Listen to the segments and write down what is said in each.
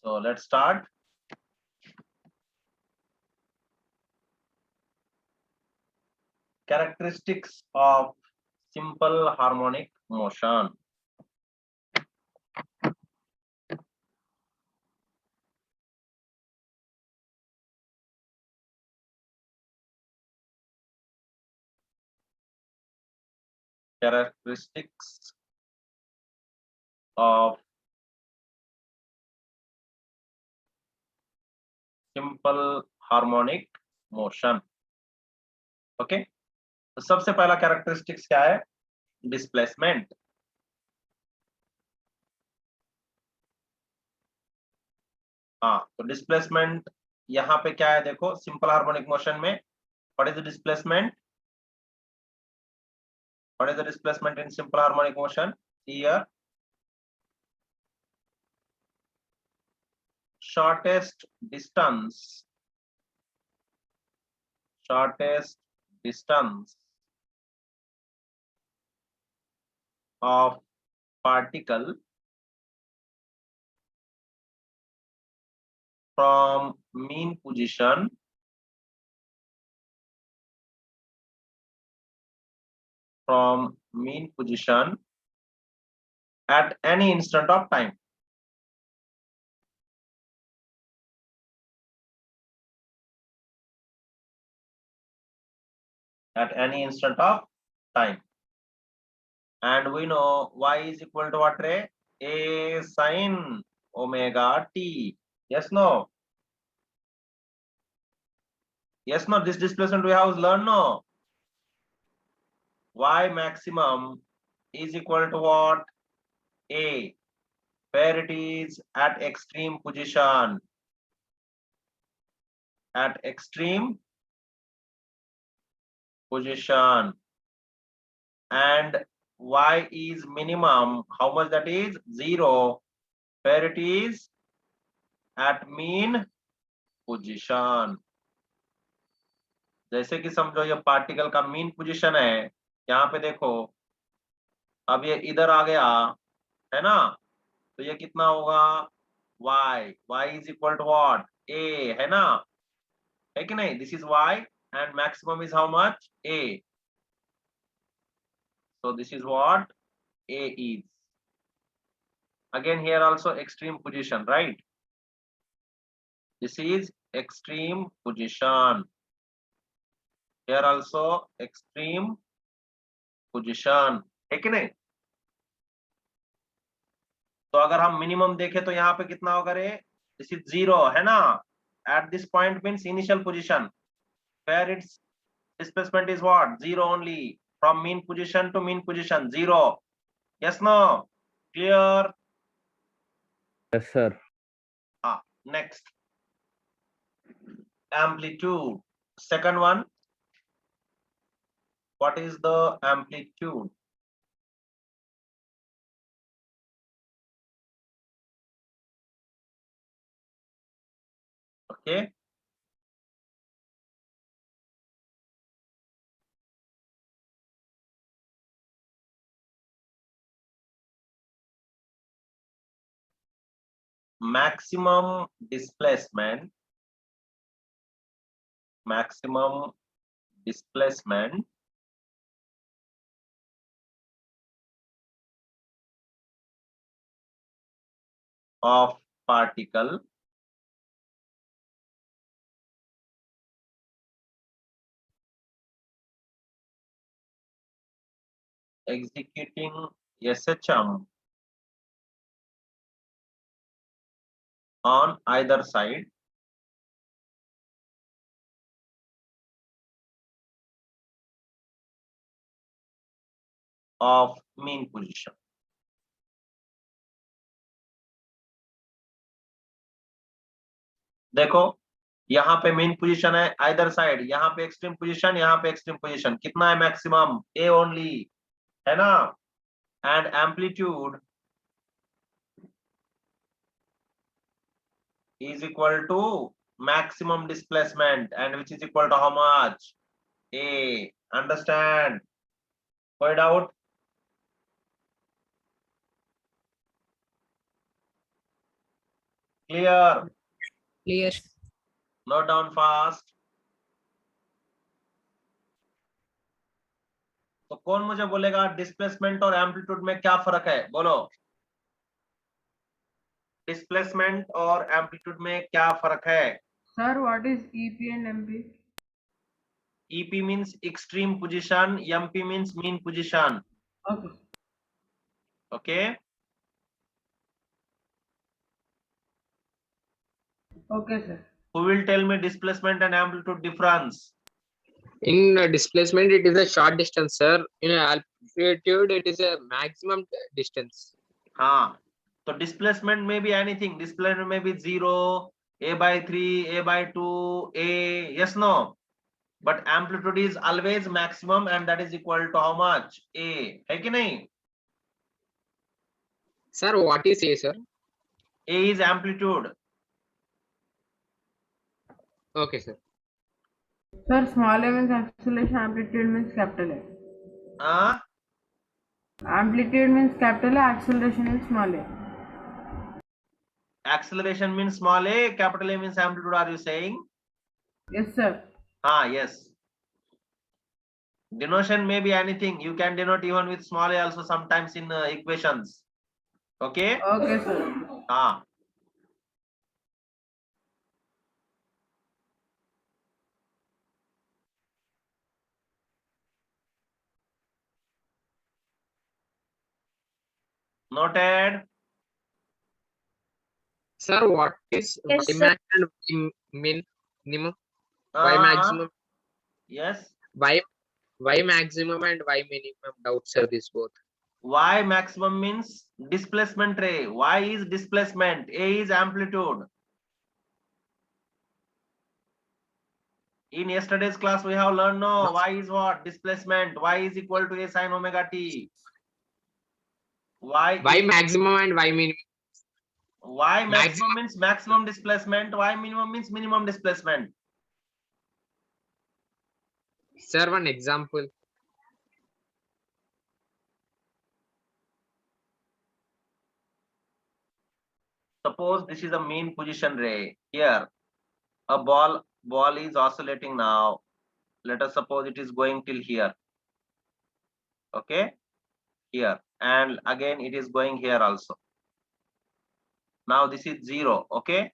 So let's start. Characteristics of simple harmonic motion. Characteristics of simple harmonic motion. Okay, तो सबसे पहला characteristics क्या है? डिस्प्लेसमेंट। हाँ, तो डिस्प्लेसमेंट यहाँ पे क्या है? देखो, सिंपल हार्मोनिक मोशन में what is the displacement? What is the displacement in simple harmonic motion? Here shortest distance of particle from mean position at any instant of time. At any instant of time. And we know y is equal to what, Ray? A sin omega t. Yes, no? Yes, no? This displacement we have learned, no? Y maximum is equal to what? A, where it is at extreme position. At extreme position. And y is minimum, how much that is? 0, where it is at mean position. जैसे कि समझो ये particle का mean position है, यहाँ पे देखो, अब ये इधर आ गया है ना, तो ये कितना होगा? y is equal to what? A, है ना, है कि नहीं? This is y and maximum is how much? A. So this is what A is. Again here also extreme position, right? This is extreme position. Here also extreme position, है कि नहीं? तो अगर हम मिनिमम देखें तो यहाँ पे कितना होगा रे? दिस इज 0, है ना? At this point means initial position, where its displacement is what? 0 only. From mean position to mean position, 0. Yes, no? Clear? Yes, sir. Next, amplitude. Second one, what is the amplitude? Okay. Maximum displacement of particle executing SHM on either side of mean position. देखो, यहाँ पे main position है either side, यहाँ पे extreme position, यहाँ पे extreme position, कितना है मैक्सिमम? ए ओनली, है ना? And amplitude is equal to maximum displacement, and which is equal to how much? A. Understand? कोई doubt? Clear? Clear. Note down fast. तो कौन मुझे बोलेगा डिस्प्लेसमेंट और एम्पलीट्यूड में क्या फर्क है? बोलो, डिस्प्लेसमेंट और एम्पलीट्यूड में क्या फर्क है? Sir, what is EP and MP? EP means extreme position, MP means mean position. Okay. Okay? Okay, sir. Who will tell me displacement and amplitude difference? In displacement, it is a short distance, sir. In altitude, it is a maximum distance. हाँ, तो displacement may be anything. Displacement may be 0, a/3, a/2, a. Yes, no. But amplitude is always maximum, and that is equal to how much? A. है कि नहीं? Sir, what is A, sir? A is amplitude. Okay, sir. Sir, small a means acceleration, amplitude means capital A. हाँ, Amplitude means capital A, acceleration is small a. acceleration means small a, capital A means amplitude. Are you saying? Yes, sir. Yes. Denotation may be anything. You can denote even with small a also sometimes in equations. Okay? Okay, sir. Noted. Sir, what is Yes, Y sir. max and minimum? Y maximum, Yes. Y maximum and Y minimum. Doubt, sir. This both. Y maximum means displacement ray. Y is displacement. A is amplitude. In yesterday's class, we have learned no. Y is what? Displacement. Y is equal to A sin omega t. Y is, maximum and Y minimum. Y maximum means maximum displacement. Y minimum means minimum displacement. Sir, one example. Suppose this is a mean position ray. Here, a ball is oscillating now. Let us suppose it is going till here. Okay, here, and again it is going here also. Now this is 0. Okay,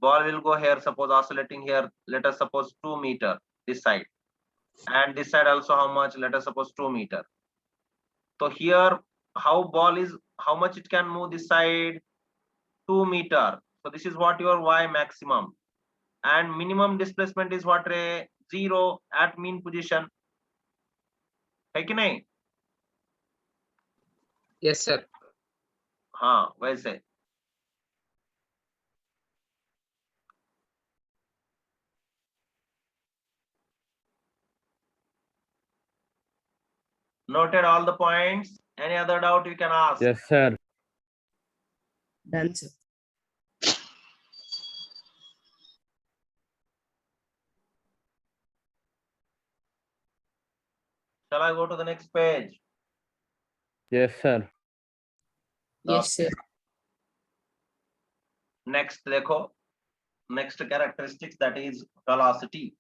ball will go here. Suppose oscillating here. Let us suppose 2 meter this side, and this side also how much? Let us suppose 2 meter. So here, how ball is, how much it can move this side? 2 meter. So this is what your Y maximum, and minimum displacement is what ray? 0 at mean position. है कि नहीं? Yes, sir. हाँ, वैसे. Noted all the points. Any other doubt you can ask? Yes, sir. Done, sir. Shall I go to the next page? Yes, sir. Yes, sir. Next, देखो. Next characteristics, that is velocity.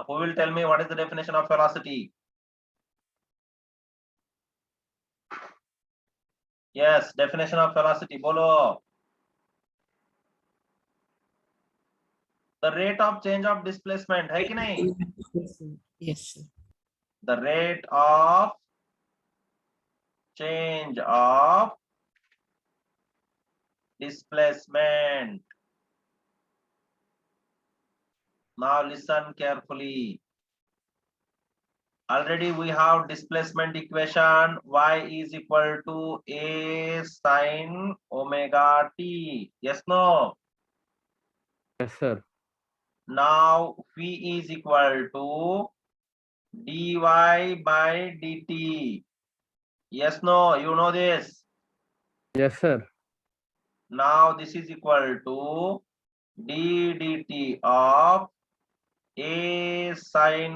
Who will tell me what is the definition of velocity? Yes, definition of velocity. Bolo. The rate of change of displacement. है कि नहीं? Yes, sir. The rate of change of displacement. Now listen carefully. Already we have displacement equation. Y is equal to A sin omega t. Yes, no? Yes, sir. Now phi is equal to dy by dt. Yes, no? You know this. Yes, sir. Now this is equal to d dt of A sin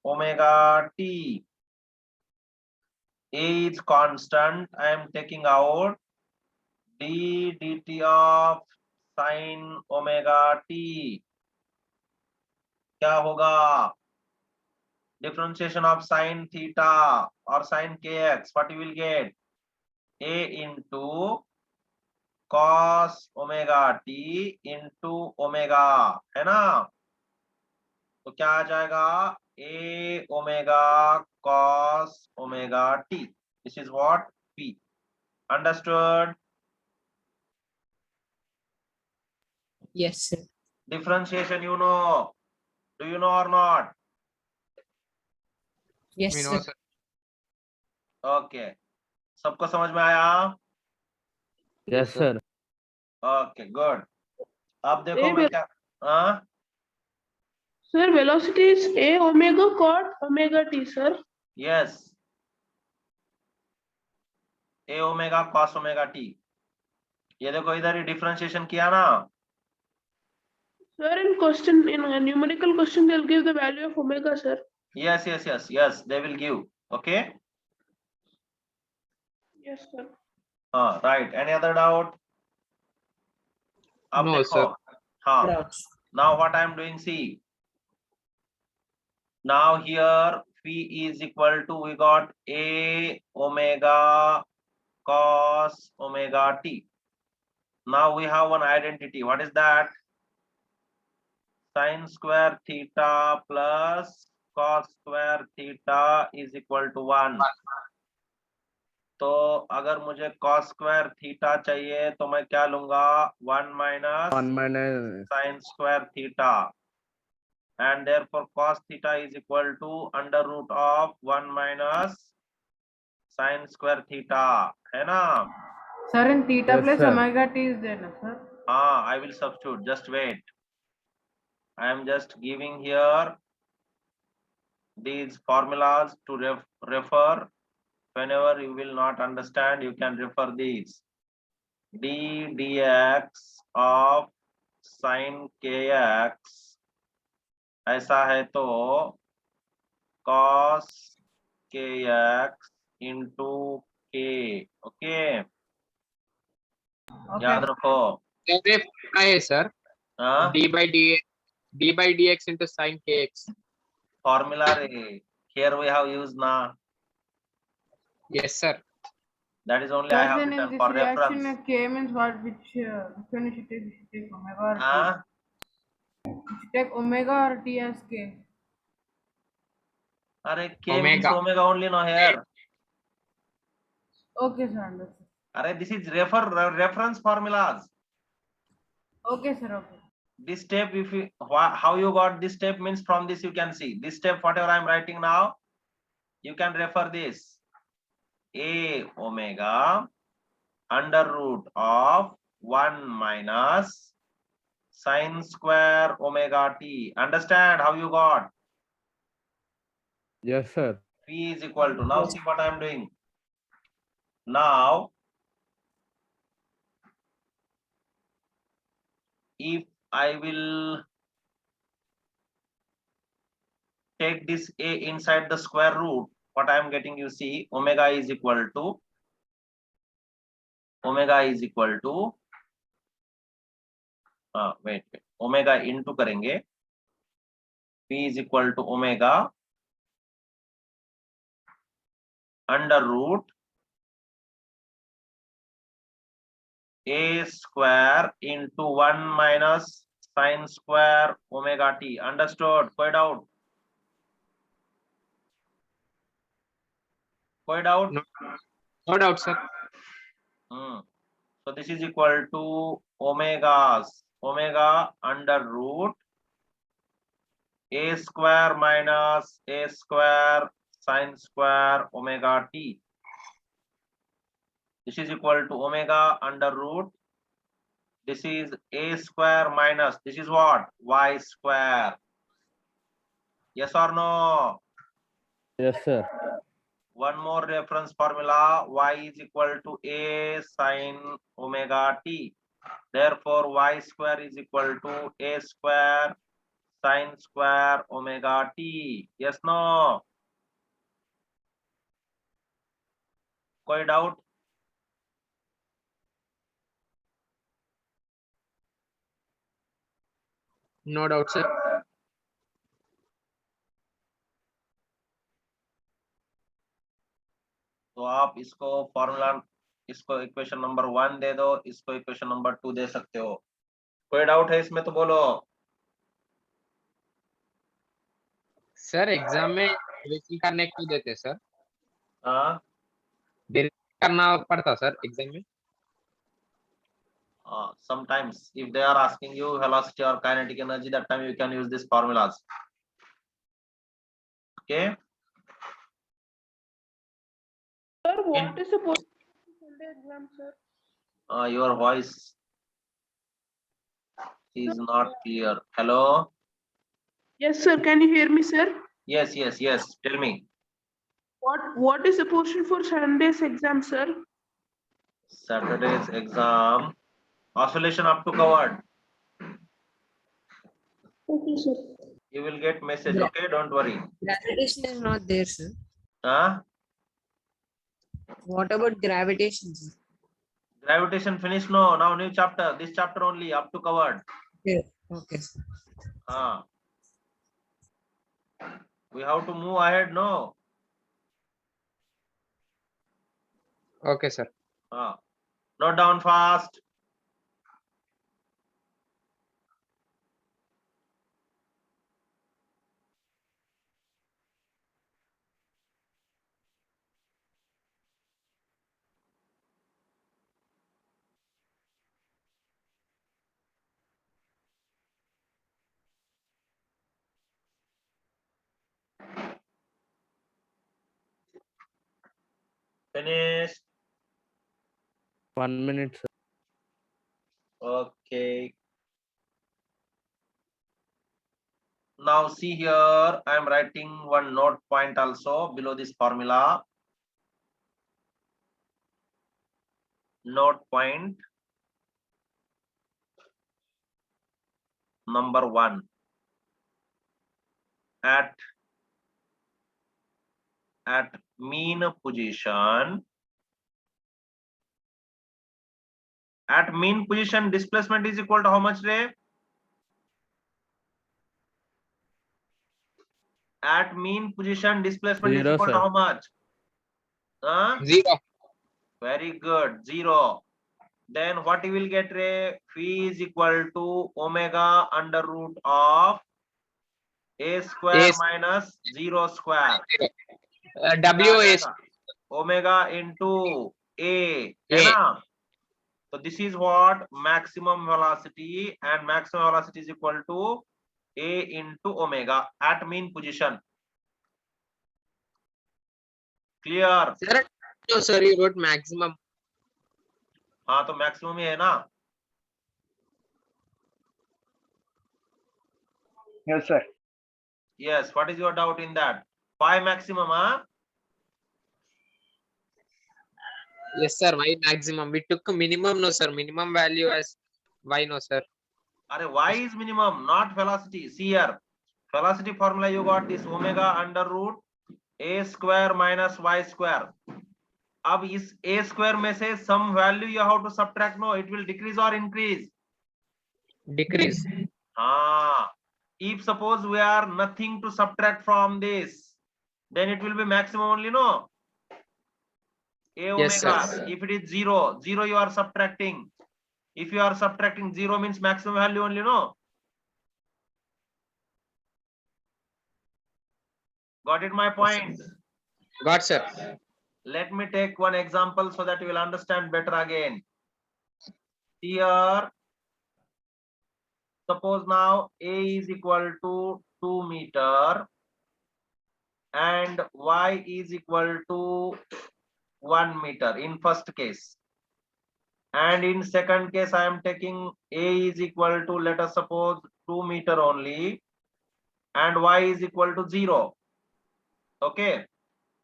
omega t. A is constant. I am taking out d dt of sin omega t. क्या होगा? Differentiation of sin theta or sin kx. What you will get? A into cos omega t into omega, है ना? तो क्या आ जाएगा? A omega cos omega t. This is what P. Understood? Yes, sir. Differentiation you know. Do you know or not? Yes, We sir. know, sir. Okay. सबको समझ में आया? Yes, sir. Okay, good. अब देखो A मैं क्या, हाँ? Sir, velocity is a omega cot omega t, sir. Yes. A omega cos omega t. ये देखो इधर ही डिफरेंशिएशन किया ना? Sir, in a numerical question, they'll give the value of omega, sir. Yes, yes, yes, yes. They will give. Okay. Yes, sir. Right. Any other doubt? अब No, देखो, sir. हाँ. Now what I am doing, see. Now here phi is equal to, we got a omega cos omega t. Now we have one identity. What is that? Sin square theta plus cos square theta is equal to 1. तो अगर मुझे cos square theta चाहिए तो मैं क्या लूंगा? 1 minus 1 minus sin square theta, and therefore cos theta is equal to under root of 1 minus sin square theta, है ना? Sir, in theta Yes, plus sir. omega t is there, na, sir? I will substitute. Just wait. I am just giving here these formulas to refer. Whenever you will not understand, you can refer these. D dx of sin kx ऐसा है तो cos kx into k. Okay. याद रखो. है sir. हाँ? d by dx into sin kx. Formula रे. Here we have used na. Yes, sir. That is only I Sir, have then in written this for reaction, reference. K means what? Which one you should take? You should take omega or हाँ? t? You should take omega or t as K? अरे k means Omega. omega only no here. Okay, sir, understood. अरे this is reference formulas. Okay, sir, okay. This step, if you how you got this step means from this you can see. This step whatever I am writing now, you can refer this. A omega under root of 1 minus sin square omega t. Understand how you got? yes, sir. P is equal to, now see what I am doing. Now if I will take this a inside the square root, what I am getting, you see, omega is equal to wait, omega into करेंगे, p is equal to omega under root a square into 1 minus sin square omega t. Understood? कोई doubt? कोई doubt? No doubt, sir. So this is equal to omega under root a square minus a square sin square omega t. This is equal to omega under root. This is a square minus, this is what? Y square. Yes or no? Yes, sir. One more reference formula, y is equal to a sin omega t. Therefore, y square is equal to a square sin square omega t. Yes, no? कोई doubt? No doubt, sir. तो आप इसको formula, इसको equation number 1 दे दो, इसको equation number 2 दे सकते हो। कोई डाउट है इसमें तो बोलो। सर एग्जाम में डेरिवेशन करने क्यों देते सर? हाँ, डेरिवेशन करना पड़ता सर एग्जाम में? sometimes if they are asking you velocity or kinetic energy, that time you can use these formulas. Okay. Sir, what is the question for Sunday exam, sir? Your voice is not clear. Hello. Yes, sir. Can you hear me, sir? Yes, yes, yes. Tell me. What is the portion for Sunday's exam, sir? Saturday's exam. Oscillation up to covered. Okay, sir. You will get message. Yeah. Okay, don't worry. Gravitation is not there, sir. Huh? What about gravitation, sir? Gravitation finished. No, now new chapter. This chapter only up to covered. Okay. Okay. We have to move ahead. No. Okay, sir. Note down fast. Finished. 1 minute, sir. Okay. Now see here, I am writing one note point also below this formula. Note point number 1. At mean position. At mean position, displacement is equal to how much, Ray? At mean position, displacement is 0, equal to sir. how much? 0. Very good, 0. Then what you will get, Ray? Phi is equal to omega under root of a square A- minus 0 square. WS. Omega into a, है A. ना? So this is what maximum velocity, and maximum velocity is equal to a into omega at mean position. Clear? Sir, no, sir, you wrote maximum. हाँ तो maximum ही है ना? Yes, sir. Yes. What is your doubt in that? Phi maximum, huh? Yes, sir. Y maximum. We took a minimum, no, sir. Minimum value as Y, no, sir. Are y is minimum, not velocity. See here, velocity formula you got this omega under root a square minus y square. अब इस a square में से some value you have to subtract. No, it will decrease or increase. Decrease. If suppose we are nothing to subtract from this, then it will be maximum only, no? A omega. Yes, sir. If it is 0, 0 you are subtracting. If you are subtracting 0 means maximum value only, no? Got it my point? Got, sir. Let me take one example so that you will understand better again. Here, suppose now A is equal to 2 meter and Y is equal to 1 meter in first case. And in second case, I am taking A is equal to, let us suppose 2 meter only and Y is equal to 0. Okay.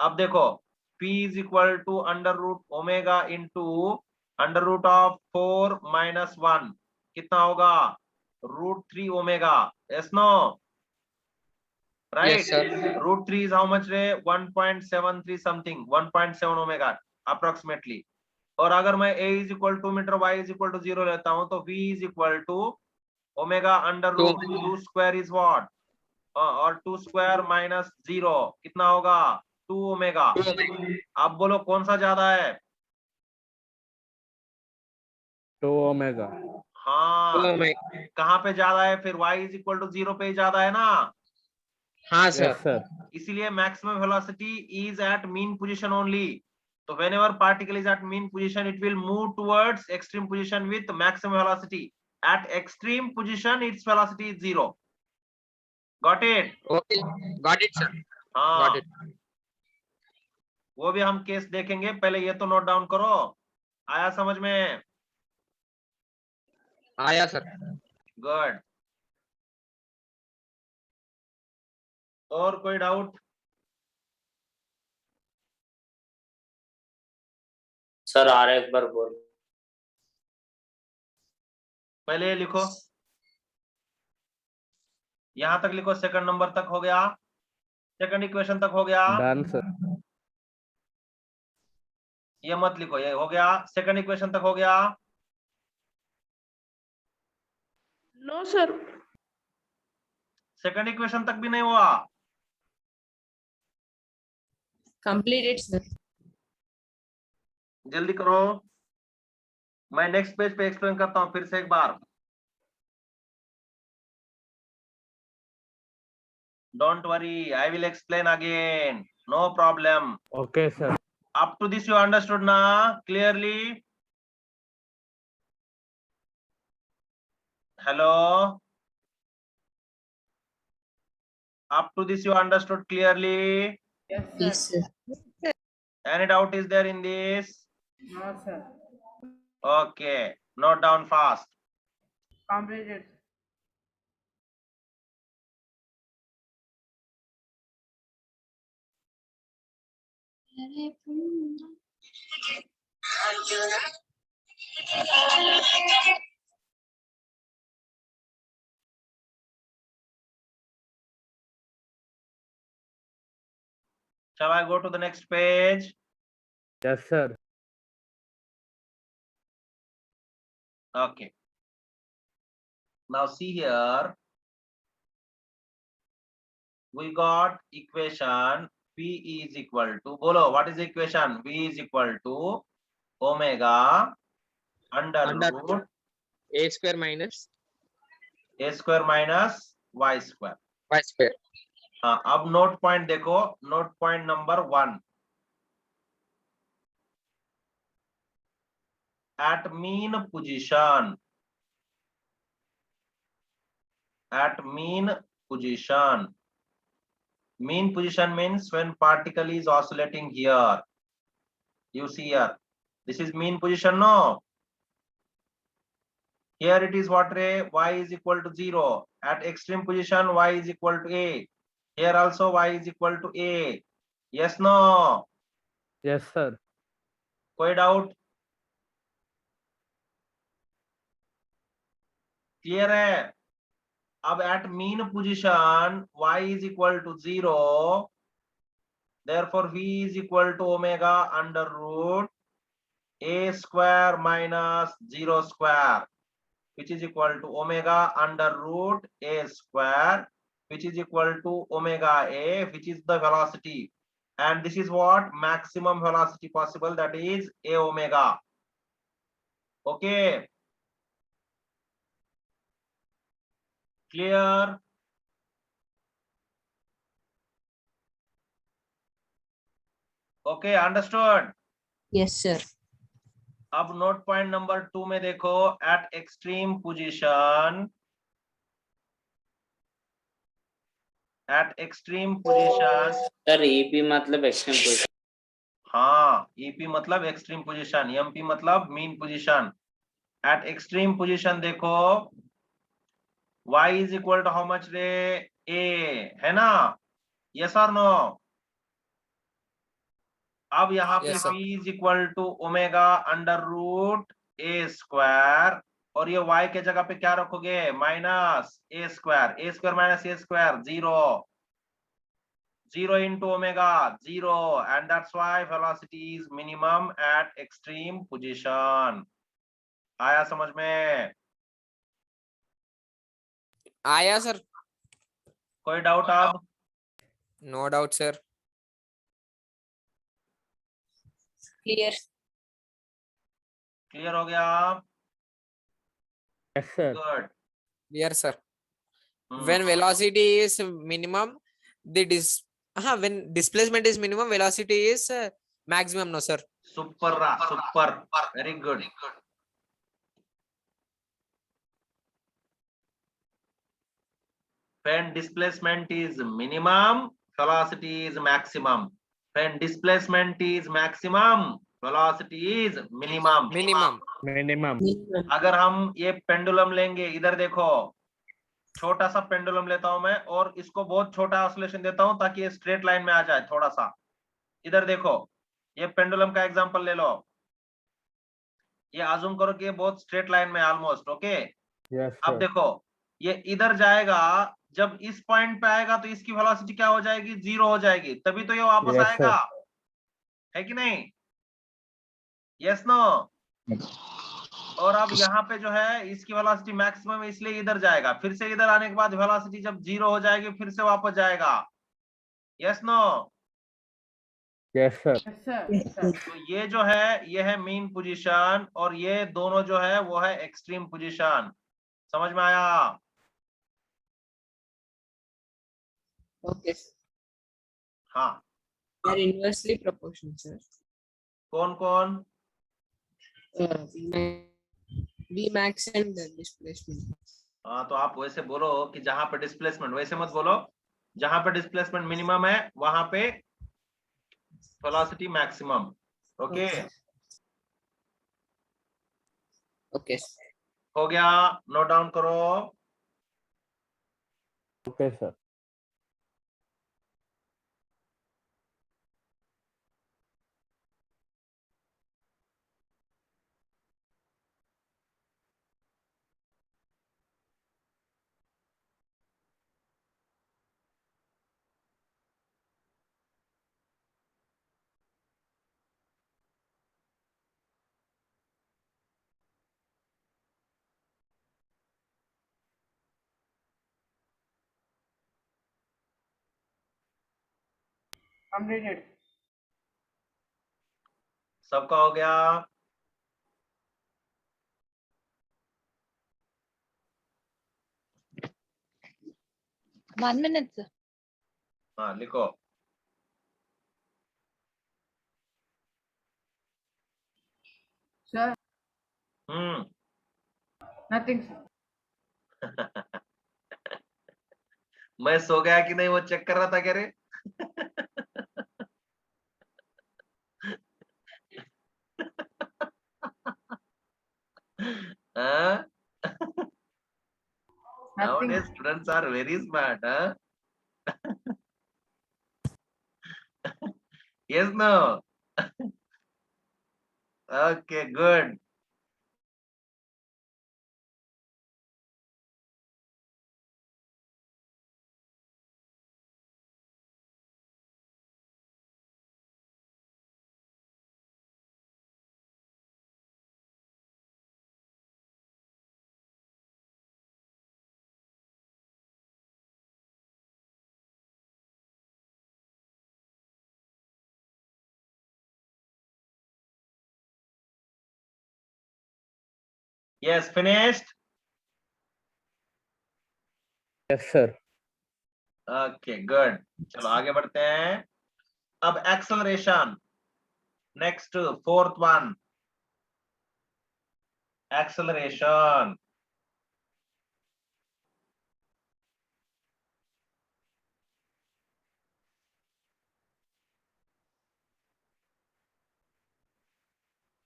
अब देखो, P is equal to under root omega into under root of 4 minus 1. कितना होगा? Root 3 omega. Yes, no? right? Yes, sir. Root 3 is how much रे? 1.73 something, 1.7 omega approximately. और अगर मैं a is equal to metre, y is equal to 0 लेता हूं तो v is equal to omega under root 2 square is what? और 2 square minus 0 कितना होगा? 2 omega. अब बोलो कौन सा ज्यादा है? 2 omega. हाँ, 2 omega. कहाँ पे ज्यादा है फिर? y is equal to 0 पे ही ज्यादा है ना? हाँ सर. Yes, sir. इसीलिए maximum velocity is at mean position only. So whenever particle is at mean position, it will move towards extreme position with maximum velocity. At extreme position, its velocity is 0. Got it? Okay. Got it, sir. हाँ, Got it. वो भी हम case देखेंगे, पहले ये तो note down करो. आया समझ में? आया सर. गुड. और कोई डाउट? सर आ रहा है, एक बार बोल. पहले ये लिखो, यहां तक लिखो, सेकंड नंबर तक हो गया, सेकंड इक्वेशन तक हो गया. Done, sir. ये मत लिखो, ये हो गया, सेकंड इक्वेशन तक हो गया. No, sir. सेकंड इक्वेशन तक भी नहीं हुआ. Completed, sir. जल्दी करो, मैं नेक्स्ट पेज पे एक्सप्लेन करता हूं फिर से एक बार. Don't worry, I will explain again, no problem. Okay, sir. Up to this you understood na clearly? Hello? Up to this you understood clearly? Yes, sir. Yes, sir. Any doubt is there in this? No, sir. Okay, note down fast. Completed. Shall I go to the next page? Yes, sir. Okay. Now see here. We got equation P is equal to, bolo, what is the equation? V is equal to omega under root A square minus a square minus y square. Y square. हाँ, अब note point देखो, note point number 1. At mean position, at mean position. Mean position means when particle is oscillating here. You see here, this is mean position, no? Here it is what ray? Y is equal to 0. At extreme position, y is equal to a. Here also y is equal to a. Yes, no? Yes, sir. कोई doubt? Clear है? अब at mean position y is equal to 0, therefore v is equal to omega under root a square minus 0 square, which is equal to omega under root a square, which is equal to omega a, which is the velocity, and this is what? Maximum velocity possible, that is a omega. Okay, clear? Okay, understood? Yes, sir. अब note point number 2 में देखो, at extreme position, at extreme position. Sir EP मतलब extreme position. हाँ, EP मतलब extreme position, MP मतलब mean position. At extreme position देखो, y is equal to how much रे? a, है ना? यस और नो? अब यहाँ पे Yes, sir. v is equal to omega under root a square, और ये y के जगह पे क्या रखोगे? Minus a square. a square minus a square 0. 0 into omega 0, and that's why velocity is minimum at extreme position. आया समझ में? आया सर. कोई डाउट अब? No doubt sir. Clear. Clear हो गया? Yes, sir. Good. Clear sir. When velocity is minimum, when displacement is minimum, velocity is maximum, no sir. Super super, very good. When displacement is minimum, velocity is maximum. When displacement is maximum, velocity is minimum. Minimum. Minimum. अगर हम ये pendulum लेंगे, इधर देखो, छोटा सा pendulum लेता हूं मैं और इसको बहुत छोटा ऑसिलेशन देता हूं ताकि ये स्ट्रेट लाइन में आ जाए थोड़ा सा. इधर देखो, ये पेंडुलम का एग्जांपल ले लो. ये आजूम करो कि ये बहुत स्ट्रेट लाइन में ऑलमोस्ट. ओके, Yes, अब sir. देखो, ये इधर जाएगा, जब इस पॉइंट पे आएगा तो इसकी वेलोसिटी क्या हो जाएगी? 0 हो जाएगी, तभी तो ये वापस Yes, आएगा. है कि नहीं? Yes no? और अब यहाँ पे जो है इसकी वेलोसिटी मैक्सिमम है, इसलिए इधर जाएगा. फिर से इधर आने के बाद वेलोसिटी जब 0 हो जाएगी, फिर से वापस जाएगा. Yes no? Yes, sir. Yes, sir. Yes, sir. तो ये जो है, ये है मीन पोजीशन, और ये दोनों जो है वो है एक्सट्रीम पोजीशन. समझ में आया? Okay. हाँ. They are inversely proportional, sir. कौन कौन? V max and the displacement. हाँ, तो आप वैसे बोलो कि जहां पे डिस्प्लेसमेंट, वैसे मत बोलो. जहां पे डिस्प्लेसमेंट मिनिमम है वहां पे वेलोसिटी मैक्सिमम. Okay, Okay. हो गया? नोट डाउन करो. Okay, sir. Completed. सबका हो गया? 1 minute, sir. हाँ, लिखो. Sir, nothing, sir. मैं सो गया कि नहीं वो चेक कर रहा था. कह रहे हाँ? Nothing. Nowadays students are very smart, huh? Yes, no? Okay, good. Yes, finished? Yes, sir. Okay, good. चलो आगे बढ़ते हैं. अब acceleration. Next, fourth one. Acceleration.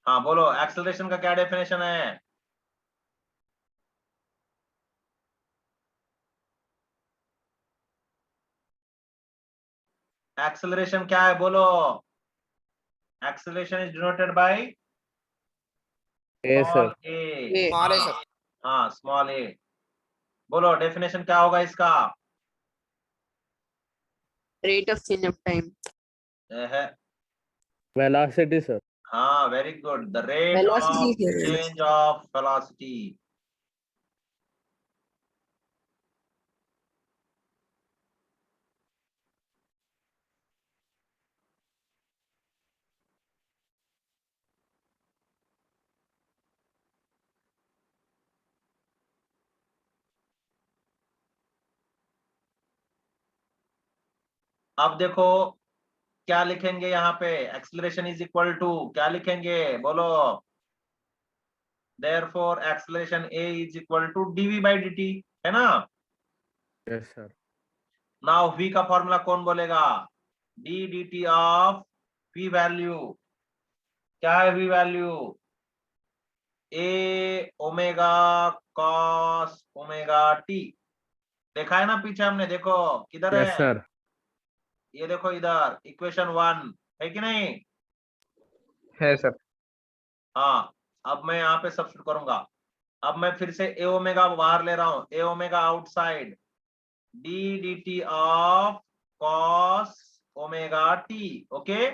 हाँ बोलो, acceleration का क्या definition है? Acceleration क्या है बोलो? Acceleration is denoted by A, small sir. a. Small a, sir. हाँ, small a. बोलो definition क्या होगा इसका? Rate of change of time. है Velocity, sir. हाँ, very good, the rate Velocity, of sir. Change of velocity. अब देखो क्या लिखेंगे यहाँ पे, एक्सेलरेशन इज इक्वल टू क्या लिखेंगे, बोलो। Therefore acceleration a is equal to dv by dt, है ना। Yes, sir. नाउ v का फॉर्मूला कौन बोलेगा, d dt of v value, क्या है v value, a omega cos omega t। देखा है ना पीछे हमने, देखो किधर Yes, है, sir. ये देखो इधर इक्वेशन 1 है कि नहीं। है सर। हाँ, अब मैं यहाँ पे सब्स्टिट्यूट करूंगा। अब मैं फिर से ए ओमेगा बाहर ले रहा हूं, a omega outside, d D T of cos omega t. Okay,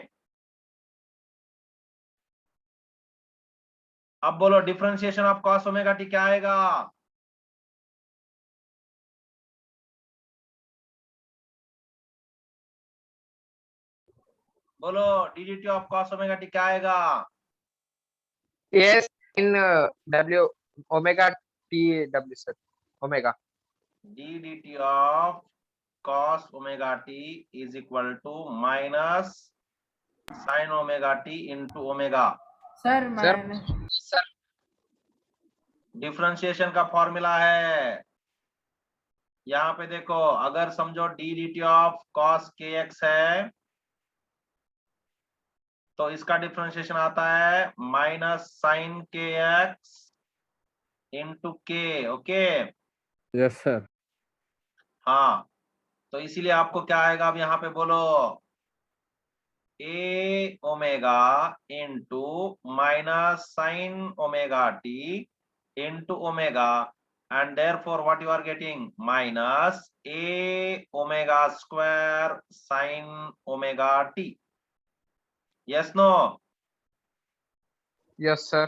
अब बोलो differentiation of cos omega t क्या आएगा, बोलो d D T of cos omega t क्या आएगा, Yes, in W omega T W sir. Omega. D D T of cos omega T is equal to minus sine omega T into omega. Sir Sir. मैंने Sir. Differentiation का formula है, यहाँ पे देखो, अगर समझो D D T of cos K X है तो इसका डिफरेंशिएशन आता है minus sine K X into K. Okay, Yes, sir. हाँ, तो इसीलिए आपको क्या आएगा, अब यहाँ पे बोलो a omega into minus sine omega T into omega, and therefore what you are getting minus a omega square sin omega t. Yes, no? Yes sir.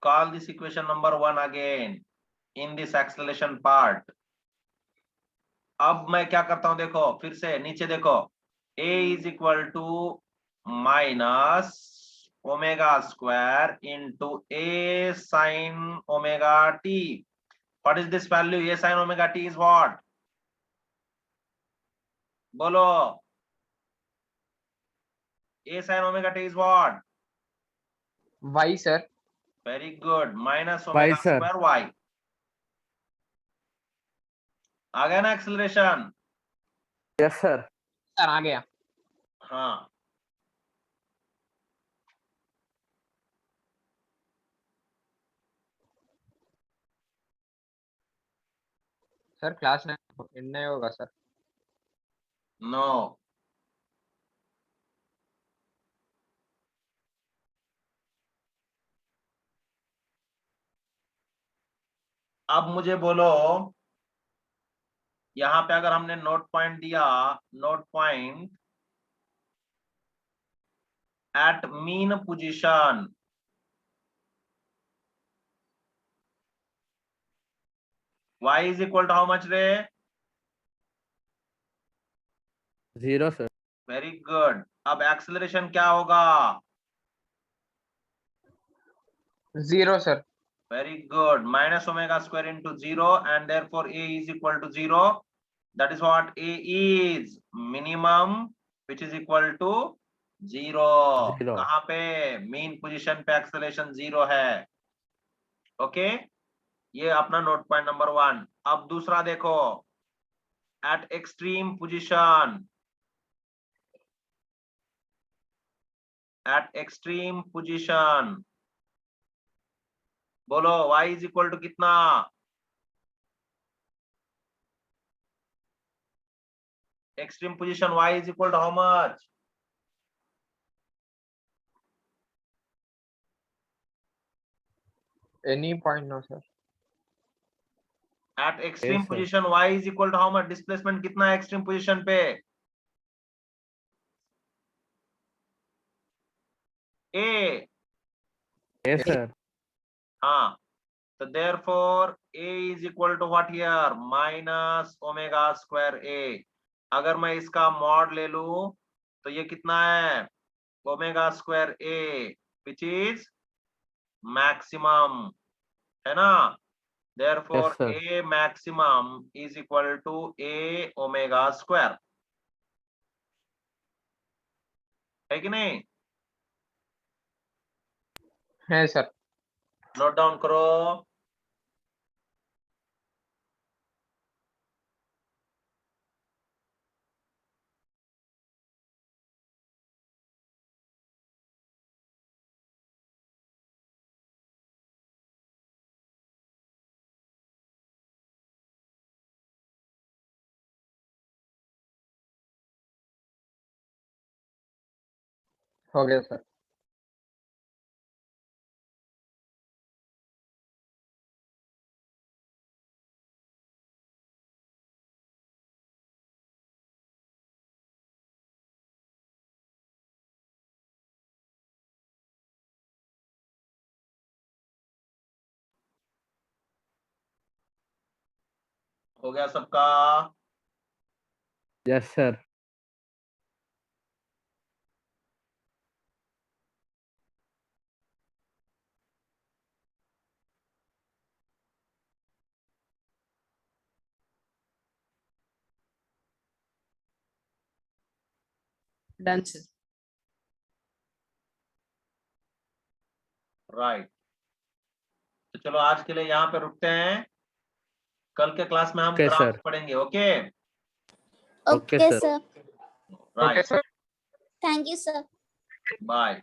Call this equation number 1 again in this acceleration part. अब मैं क्या करता हूं, देखो फिर से नीचे देखो, a is equal to minus omega square into a sin omega t. What is this value, a sin omega t is what, बोलो, a sin omega t is what, Y sir. very good, minus omega sir. square y। आ गया ना acceleration, Yes, sir. Sir आ गया। हाँ, sir class नहीं होगा sir. No, अब मुझे बोलो, यहां पे अगर हमने नोट पॉइंट दिया, note point at mean position, y is equal to how much रे, 0, sir. Very good. अब एक्सेलरेशन क्या होगा, 0 sir. very good, minus omega square into 0 and therefore a is equal to 0. That is what a is, minimum which is equal to 0। 0. कहाँ पे, mean position पे acceleration 0 है। Okay, ये अपना note point number 1। अब दूसरा देखो, at extreme position, at extreme position, बोलो y इज इक्वल टू कितना, extreme position y is equal to how much, any point no sir. At extreme Yes, sir. Position y is equal to how much, displacement कितना है extreme position पे, A. Yes, sir. हाँ, तो therefore A is equal to what here? Minus omega square A. अगर मैं इसका mod ले लूं तो ये कितना है? Omega square A, which is maximum, है ना? Therefore Yes, sir. A maximum is equal to A omega square. है कि नहीं? है सर. नोट डाउन करो. हो गया सर. हो गया सबका? Yes, sir. Done, sir. Right. तो चलो आज के लिए यहाँ पे रुकते हैं. कल के क्लास में हम Okay, ग्राफ sir. पढ़ेंगे. Okay. Okay, Okay, sir. sir. Okay right. sir. Thank you, sir. Bye.